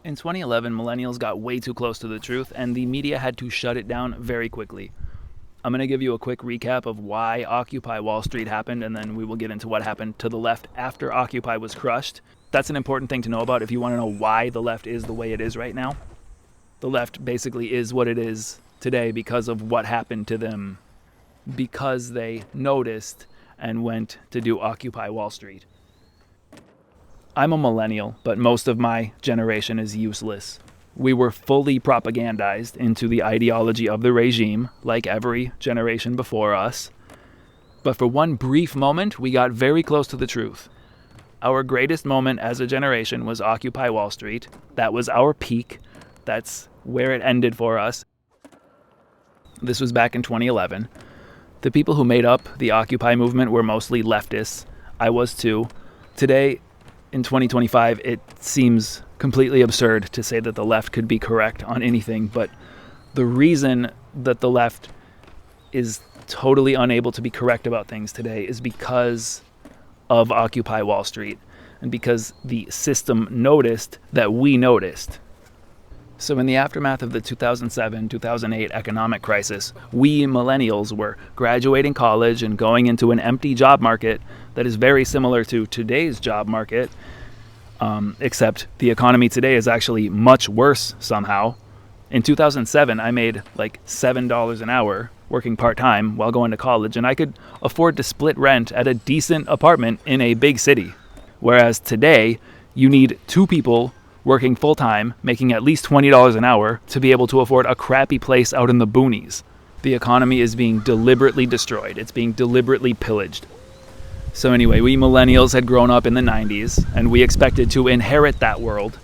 In 2011, millennials got way too close to the truth, and the media had to shut it down very quickly. I'm going to give you a quick recap of why Occupy Wall Street happened, and then we will get into what happened to the left after Occupy was crushed. That's an important thing to know about if you want to know why the left is the way it is right now. The left basically is what it is today because of what happened to them, because they noticed and went to do Occupy Wall Street. I'm a millennial, but most of my generation is useless. We were fully propagandized into the ideology of the regime, like every generation before us. But for one brief moment, we got very close to the truth. Our greatest moment as a generation was Occupy Wall Street. That was our peak. That's where it ended for us. This was back in 2011. The people who made up the Occupy movement were mostly leftists. I was too. Today, in 2025, it seems completely absurd to say that the left could be correct on anything, but the reason that the left is totally unable to be correct about things today is because of Occupy Wall Street and because the system noticed that we noticed. So in the aftermath of the 2007-2008 economic crisis, we millennials were graduating college and going into an empty job market that is very similar to today's job market, except the economy today is actually much worse somehow. In 2007, I made like $7 an hour working part-time while going to college, and I could afford to split rent at a decent apartment in a big city. Whereas today, you need two people working full-time, making at least $20 an hour to be able to afford a crappy place out in the boonies. The economy is being deliberately destroyed. It's being deliberately pillaged. So anyway, we millennials had grown up in the 90s, and we expected to inherit that world.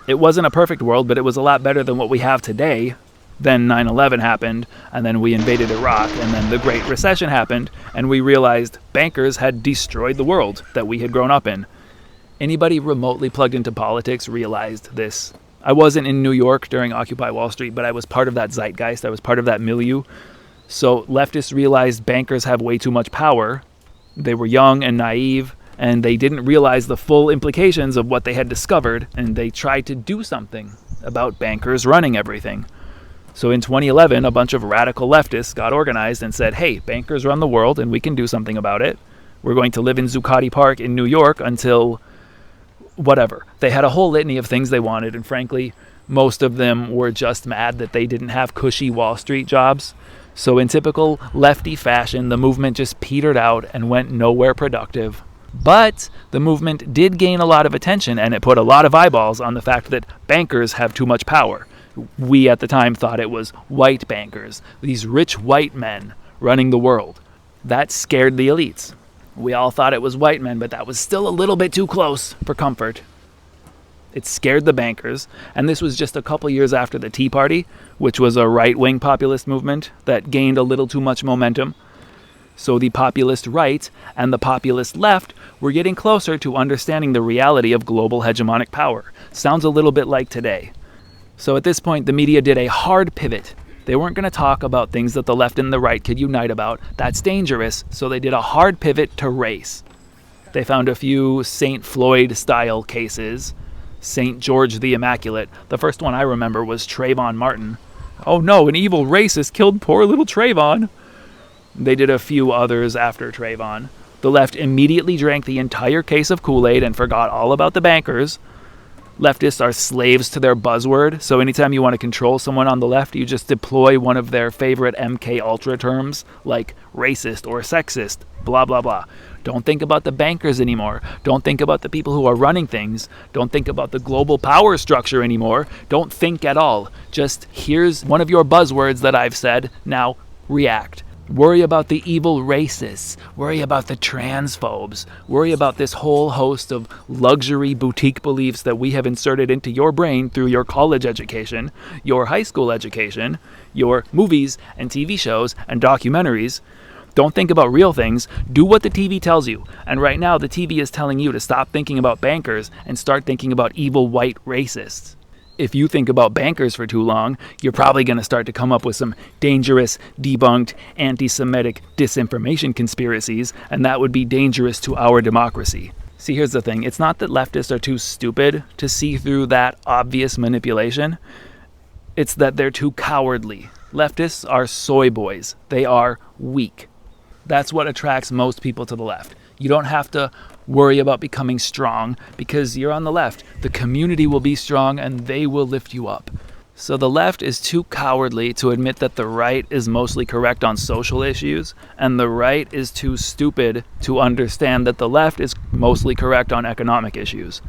It wasn't a perfect world, but it was a lot better than what we have today. Then 9/11 happened, and then we invaded Iraq, and then the Great Recession happened, and we realized bankers had destroyed the world that we had grown up in. Anybody remotely plugged into politics realized this. I wasn't in New York during Occupy Wall Street, but I was part of that zeitgeist. I was part of that milieu. So leftists realized bankers have way too much power. They were young and naive, and they didn't realize the full implications of what they had discovered, and they tried to do something about bankers running everything. So in 2011, a bunch of radical leftists got organized and said, hey, bankers run the world, and we can do something about it. We're going to live in Zuccotti Park in New York until whatever. They had a whole litany of things they wanted, and frankly, most of them were just mad that they didn't have cushy Wall Street jobs. So in typical lefty fashion, the movement just petered out and went nowhere productive. But the movement did gain a lot of attention, and it put a lot of eyeballs on the fact that bankers have too much power. We at the time thought it was white bankers, these rich white men running the world. That scared the elites. We all thought it was white men, but that was still a little bit too close for comfort. It scared the bankers, and this was just a couple years after the Tea Party, which was a right-wing populist movement that gained a little too much momentum. So the populist right and the populist left were getting closer to understanding the reality of global hegemonic power. Sounds a little bit like today. So at this point, the media did a hard pivot. They weren't going to talk about things that the left and the right could unite about. That's dangerous, so they did a hard pivot to race. They found a few St. Floyd-style cases. St. George the Immaculate. The first one I remember was Trayvon Martin. Oh no, an evil racist killed poor little Trayvon. They did a few others after Trayvon. The left immediately drank the entire case of Kool-Aid and forgot all about the bankers. Leftists are slaves to their buzzword, so anytime you want to control someone on the left, you just deploy one of their favorite MK Ultra terms, like racist or sexist, blah, blah, blah. Don't think about the bankers anymore. Don't think about the people who are running things. Don't think about the global power structure anymore. Don't think at all. Just, here's one of your buzzwords that I've said, now react. Worry about the evil racists. Worry about the transphobes. Worry about this whole host of luxury boutique beliefs that we have inserted into your brain through your college education, your high school education, your movies and TV shows and documentaries. Don't think about real things. Do what the TV tells you. And right now, the TV is telling you to stop thinking about bankers and start thinking about evil white racists. If you think about bankers for too long, you're probably going to start to come up with some dangerous, debunked, anti-Semitic disinformation conspiracies, and that would be dangerous to our democracy. See, here's the thing. It's not that leftists are too stupid to see through that obvious manipulation. It's that they're too cowardly. Leftists are soy boys. They are weak. That's what attracts most people to the left. You don't have to worry about becoming strong because you're on the left. The community will be strong and they will lift you up. So the left is too cowardly to admit that the right is mostly correct on social issues, and the right is too stupid to understand that the left is mostly correct on economic issues.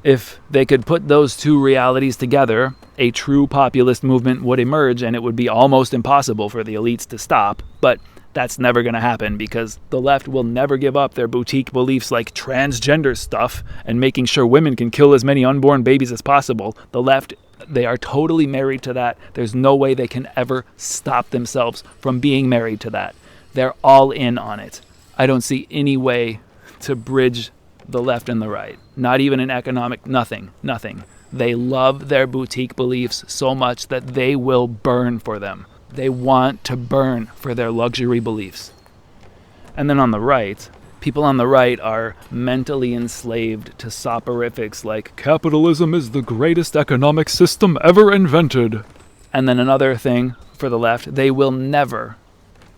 If they could put those two realities together, a true populist movement would emerge, and it would be almost impossible for the elites to stop. But that's never going to happen because the left will never give up their boutique beliefs like transgender stuff and making sure women can kill as many unborn babies as possible. The left, they are totally married to that. There's no way they can ever stop themselves from being married to that. They're all in on it. I don't see any way to bridge the left and the right. Not even an economic, nothing. They love their boutique beliefs so much that they will burn for them. They want to burn for their luxury beliefs. And then on the right, people on the right are mentally enslaved to soporifics like capitalism is the greatest economic system ever invented. And then another thing for the left, they will never,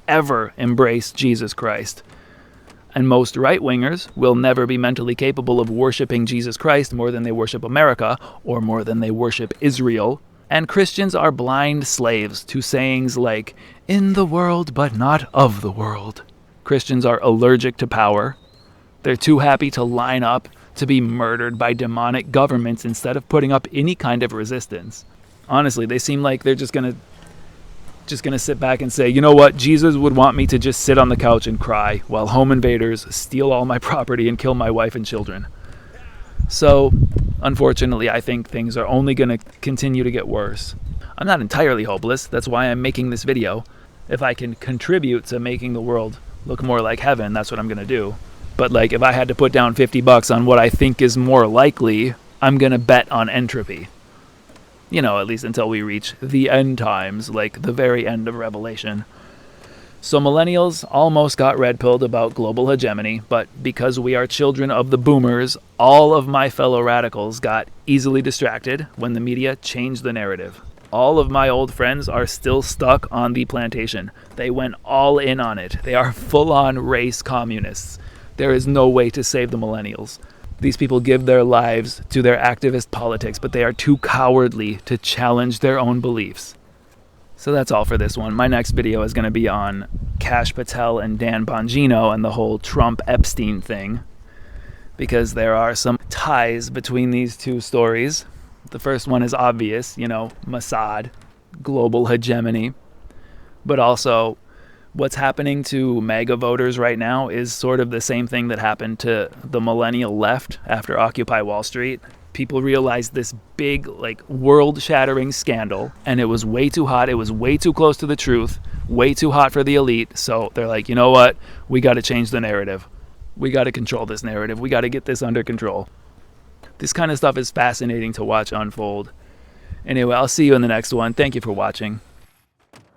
ever embrace Jesus Christ. And most right-wingers will never be mentally capable of worshiping Jesus Christ more than they worship America or more than they worship Israel. And Christians are blind slaves to sayings like, in the world but not of the world. Christians are allergic to power. They're too happy to line up to be murdered by demonic governments instead of putting up any kind of resistance. Honestly, they seem like they're just gonna sit back and say, you know what, Jesus would want me to just sit on the couch and cry while home invaders steal all my property and kill my wife and children. So, unfortunately, I think things are only going to continue to get worse. I'm not entirely hopeless. That's why I'm making this video. If I can contribute to making the world look more like heaven, that's what I'm going to do. But like, if I had to put down $50 on what I think is more likely, I'm going to bet on entropy. You know, at least until we reach the end times, like the very end of Revelation. So millennials almost got red-pilled about global hegemony, but because we are children of the boomers, all of my fellow radicals got easily distracted when the media changed the narrative. All of my old friends are still stuck on the plantation. They went all in on it. They are full-on race communists. There is no way to save the millennials. These people give their lives to their activist politics, but they are too cowardly to challenge their own beliefs. So that's all for this one. My next video is going to be on Kash Patel and Dan Bongino and the whole Trump-Epstein thing, because there are some ties between these two stories. The first one is obvious, you know, Mossad, global hegemony, but also what's happening to MAGA voters right now is sort of the same thing that happened to the millennial left after Occupy Wall Street. People realized this big, like, world-shattering scandal, and it was way too hot. It was way too close to the truth, way too hot for the elite. So they're like, you know what? We got to change the narrative. We got to control this narrative. We got to get this under control. This kind of stuff is fascinating to watch unfold. Anyway, I'll see you in the next one. Thank you for watching.